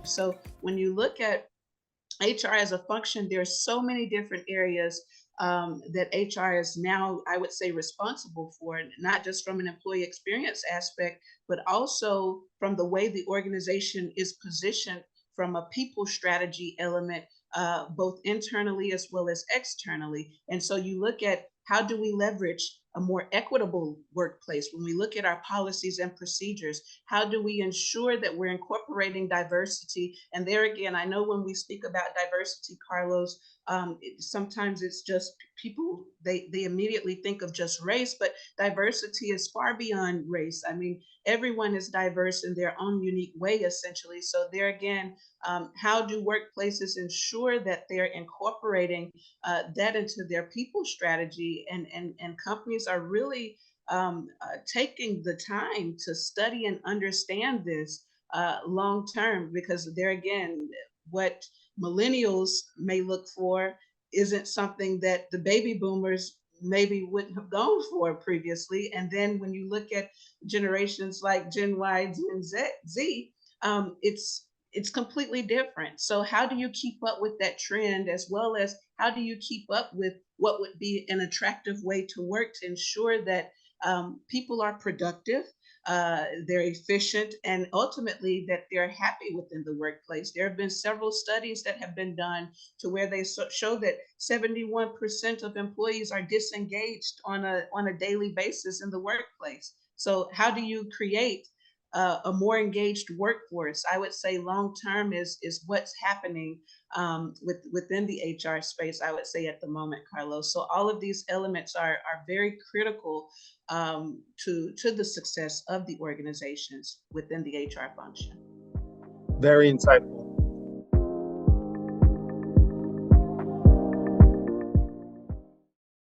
So when you look at HR as a function, there's so many different areas that HR is now, I would say, responsible for, not just from an employee experience aspect, but also from the way the organization is positioned from a people strategy element, both internally as well as externally. And so you look at how do we leverage a more equitable workplace when we look at our policies and procedures? How do we ensure that we're incorporating diversity? And there again, I know when we speak about diversity, Carlos, sometimes it's just people, they immediately think of just race, but diversity is far beyond race. I mean, everyone is diverse in their own unique way, essentially. So there again, how do workplaces ensure that they're incorporating that into their people strategy? And companies are really taking the time to study and understand this long term, because there again, what millennials may look for isn't something that the baby boomers maybe wouldn't have gone for previously. And then when you look at generations like Gen Y, Gen Z, it's completely different. So how do you keep up with that trend, as well as how do you keep up with what would be an attractive way to work to ensure that people are productive, they're efficient, and ultimately that they're happy within the workplace? There have been several studies that have been done to where they show that 71% of employees are disengaged on a daily basis in the workplace. So how do you create a more engaged workforce? I would say long term is what's happening within the HR space, I would say, at the moment, Carlos. So all of these elements are very critical to the success of the organizations within the HR function. Very insightful.